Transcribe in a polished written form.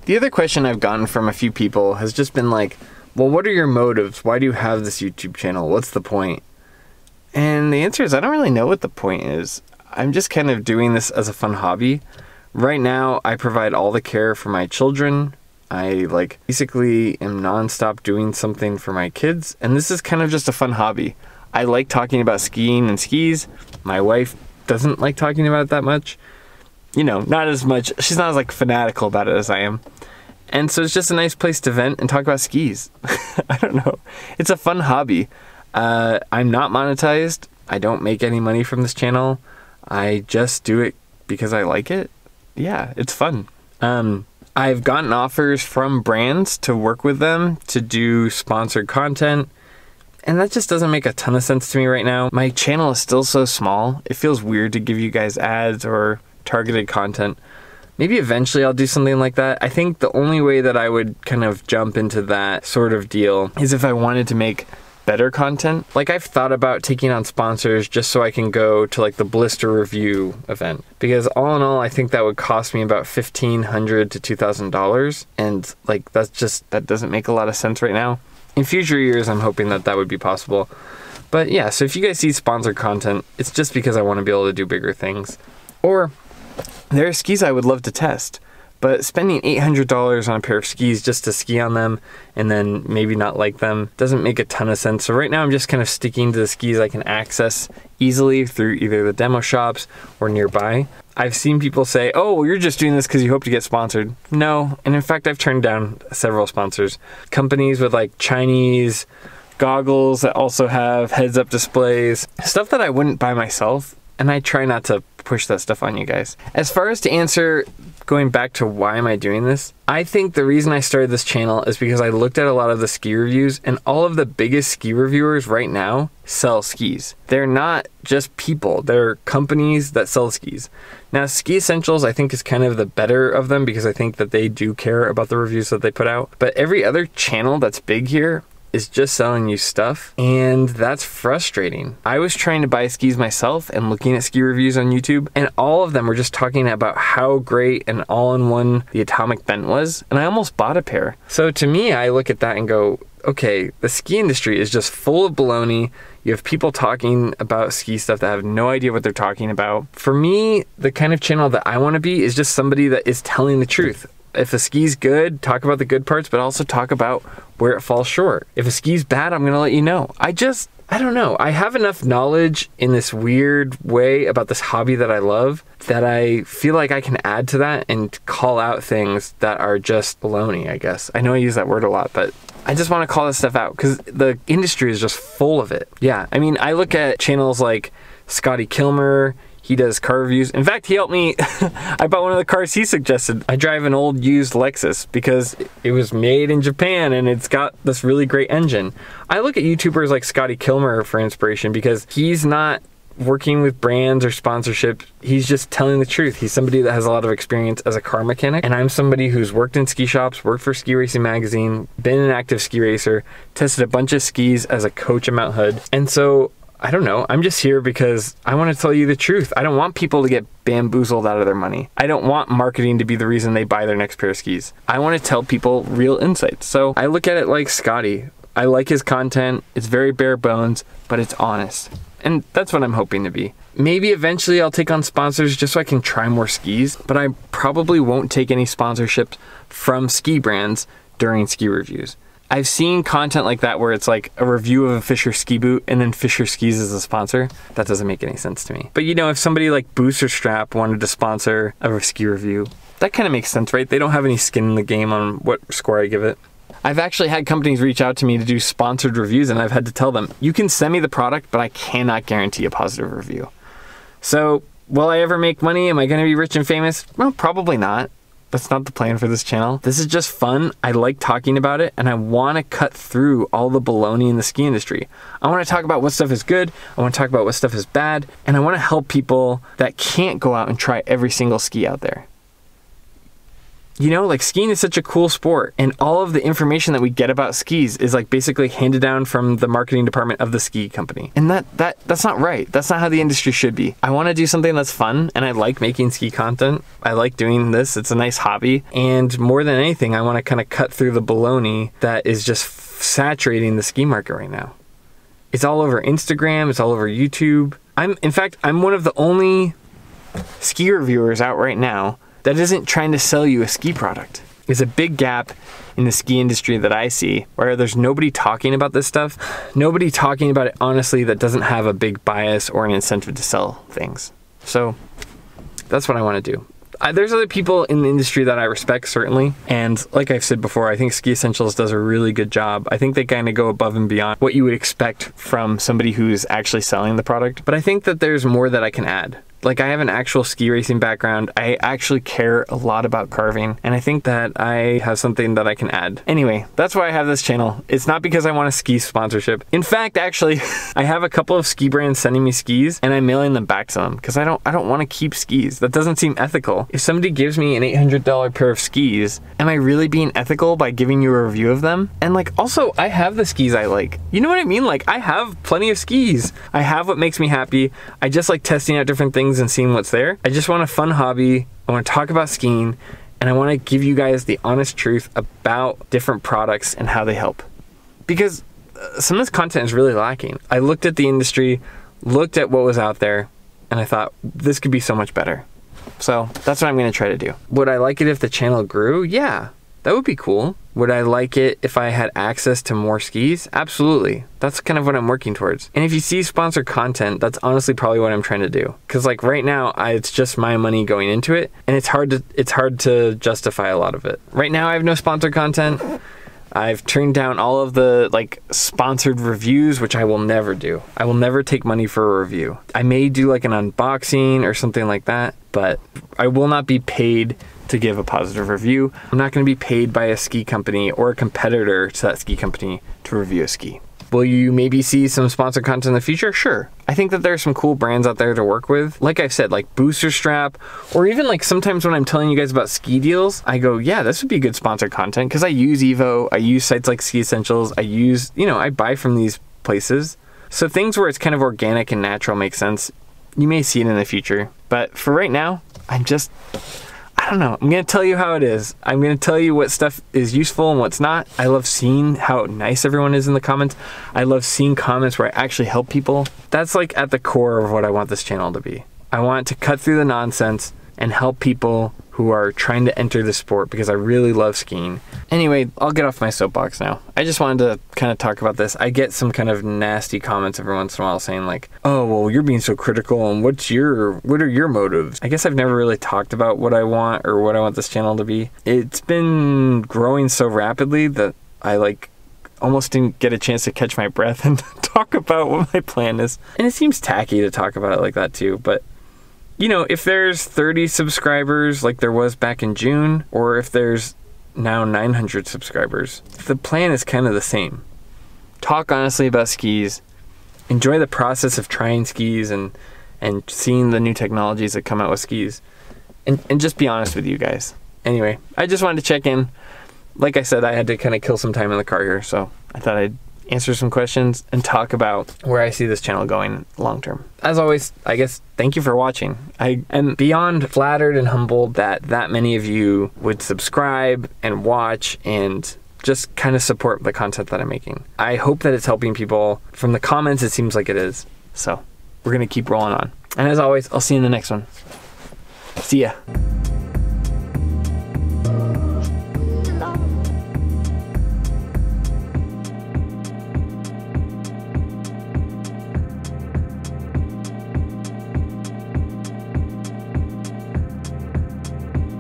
The other question I've gotten from a few people has just been like, well, what are your motives? Why do you have this YouTube channel? What's the point? And the answer is I don't really know what the point is. I'm just kind of doing this as a fun hobby. Right now, I provide all the care for my children. I basically am nonstop doing something for my kids. And this is kind of just a fun hobby. I like talking about skiing and skis. My wife doesn't like talking about it that much. You know, not as much. She's not as fanatical about it as I am. And so it's just a nice place to vent and talk about skis. I don't know. It's a fun hobby. I'm not monetized. I don't make any money from this channel. I just do it because I like it. Yeah, it's fun. I've gotten offers from brands to work with them to do sponsored content. And that just doesn't make a ton of sense to me right now. My channel is still so small. It feels weird to give you guys ads or targeted content. Maybe eventually I'll do something like that. I think the only way that I would kind of jump into that sort of deal is if I wanted to make better content. I've thought about taking on sponsors just so I can go to the blister review event. Because all in all, I think that would cost me about $1,500 to $2,000. And that doesn't make a lot of sense right now. In future years, I'm hoping that would be possible. But yeah, so if you guys see sponsored content, it's just because I want to be able to do bigger things. Or there are skis I would love to test, but spending $800 on a pair of skis just to ski on them and then maybe not like them doesn't make a ton of sense. So right now I'm just kind of sticking to the skis I can access easily through either the demo shops or nearby. I've seen people say, oh, well, you're just doing this because you hope to get sponsored. No, and in fact, I've turned down several sponsors. Companies with Chinese goggles that also have heads-up displays, stuff that I wouldn't buy myself, and I try not to push that stuff on you guys. As far as to answer, going back to why am I doing this, I think the reason I started this channel is because I looked at a lot of the ski reviews, and all of the biggest ski reviewers right now sell skis. They're not just people, they're companies that sell skis. Now, Ski Essentials I think is kind of the better of them because I think that they do care about the reviews that they put out. But every other channel that's big here is just selling you stuff, and that's frustrating. I was trying to buy skis myself and looking at ski reviews on YouTube, and all of them were just talking about how great and all-in-one the Atomic Bent was, and I almost bought a pair. So to me, I look at that and go, okay, the ski industry is just full of baloney. You have people talking about ski stuff that have no idea what they're talking about. For me, the kind of channel that I want to be is just somebody that is telling the truth. If a ski's good, talk about the good parts, but also talk about where it falls short. If a ski's bad, I'm gonna let you know. I don't know. I have enough knowledge in this weird way about this hobby that I love that I feel like I can add to that and call out things that are just baloney, I guess. I know I use that word a lot, but I just want to call this stuff out because the industry is just full of it. Yeah, I mean, I look at channels like Scotty Kilmer. He does car reviews. In fact, he helped me. I bought one of the cars he suggested. I drive an old used Lexus because it was made in Japan and it's got this really great engine. I look at YouTubers like Scotty Kilmer for inspiration because he's not working with brands or sponsorship. He's just telling the truth. He's somebody that has a lot of experience as a car mechanic, and I'm somebody who's worked in ski shops, worked for Ski Racing Magazine, been an active ski racer, tested a bunch of skis as a coach at Mount Hood. And so I don't know, I'm just here because I want to tell you the truth. I don't want people to get bamboozled out of their money. I don't want marketing to be the reason they buy their next pair of skis. I want to tell people real insights. So I look at it like Scotty. I like his content. It's very bare bones, but it's honest. And that's what I'm hoping to be. Maybe eventually I'll take on sponsors just so I can try more skis, but I probably won't take any sponsorships from ski brands during ski reviews. I've seen content like that where it's like a review of a Fischer ski boot and then Fischer Skis is a sponsor. That doesn't make any sense to me. But you know, if somebody like Booster Strap wanted to sponsor a ski review, that kind of makes sense, right? They don't have any skin in the game on what score I give it. I've actually had companies reach out to me to do sponsored reviews, and I've had to tell them, you can send me the product, but I cannot guarantee a positive review. So will I ever make money? Am I going to be rich and famous? Well, probably not. That's not the plan for this channel. This is just fun. I like talking about it, and I want to cut through all the baloney in the ski industry. I want to talk about what stuff is good, I want to talk about what stuff is bad, and I want to help people that can't go out and try every single ski out there. You know, like skiing is such a cool sport, and all of the information that we get about skis is like basically handed down from the marketing department of the ski company. And that's not right. That's not how the industry should be. I want to do something that's fun, and I like making ski content. I like doing this. It's a nice hobby. And more than anything, I want to kind of cut through the baloney that is just saturating the ski market right now. It's all over Instagram. It's all over YouTube. In fact, I'm one of the only ski reviewers out right now that isn't trying to sell you a ski product. There's a big gap in the ski industry that I see where there's nobody talking about this stuff, nobody talking about it honestly that doesn't have a big bias or an incentive to sell things. So that's what I want to do. There's other people in the industry that I respect, certainly. And like I've said before, I think Ski Essentials does a really good job. I think they kind of go above and beyond what you would expect from somebody who's actually selling the product. But I think that there's more that I can add. Like, I have an actual ski racing background. I actually care a lot about carving, and I think that I have something that I can add. Anyway, that's why I have this channel. It's not because I want a ski sponsorship. In fact, actually, I have a couple of ski brands sending me skis, and I'm mailing them back to them because I don't want to keep skis. That doesn't seem ethical. If somebody gives me an $800 pair of skis, am I really being ethical by giving you a review of them? And like, also, I have the skis I like. You know what I mean? Like, I have plenty of skis. I have what makes me happy. I just like testing out different things and seeing what's there. I just want a fun hobby. I want to talk about skiing, and I want to give you guys the honest truth about different products and how they help. Because some of this content is really lacking. I looked at the industry, looked at what was out there, and I thought this could be so much better. So that's what I'm going to try to do. Would I like it if the channel grew? Yeah, that would be cool. Would I like it if I had access to more skis? Absolutely. That's kind of what I'm working towards. And if you see sponsored content, that's honestly probably what I'm trying to do. Because like right now, it's just my money going into it, and it's hard to justify a lot of it. Right now, I have no sponsored content. I've turned down all of the like sponsored reviews, which I will never do. I will never take money for a review. I may do like an unboxing or something like that, but I will not be paid to give a positive review. I'm not going to be paid by a ski company or a competitor to that ski company to review a ski. Will you maybe see some sponsored content in the future? Sure. I think that there's some cool brands out there to work with. Like I've said, like Booster Strap, or even like sometimes when I'm telling you guys about ski deals, I go, yeah, this would be good sponsored content because I use Evo, I use sites like Ski Essentials, I use, I buy from these places. So things where it's kind of organic and natural make sense. You may see it in the future, but for right now, I don't know. I'm going to tell you how it is. I'm going to tell you what stuff is useful and what's not. I love seeing how nice everyone is in the comments. I love seeing comments where I actually help people. That's like at the core of what I want this channel to be. I want to cut through the nonsense and help people who are trying to enter the sport because I really love skiing. Anyway, I'll get off my soapbox now. I just wanted to kind of talk about this. I get some kind of nasty comments every once in a while saying like, oh, well, you're being so critical and what are your motives? I guess I've never really talked about what I want or what I want this channel to be. It's been growing so rapidly that I like almost didn't get a chance to catch my breath and talk about what my plan is. And it seems tacky to talk about it like that too, but if there's 30 subscribers like there was back in June, or if there's now 900 subscribers, the plan is kind of the same. Talk honestly about skis, enjoy the process of trying skis and seeing the new technologies that come out with skis, and just be honest with you guys. Anyway, I just wanted to check in. Like I said, I had to kind of kill some time in the car here, so I thought I'd answer some questions and talk about where I see this channel going long term. As always, I guess, thank you for watching. I am beyond flattered and humbled that many of you would subscribe and watch and just kind of support the content that I'm making. I hope that it's helping people. From the comments, it seems like it is. So we're gonna keep rolling on. And as always, I'll see you in the next one. See ya.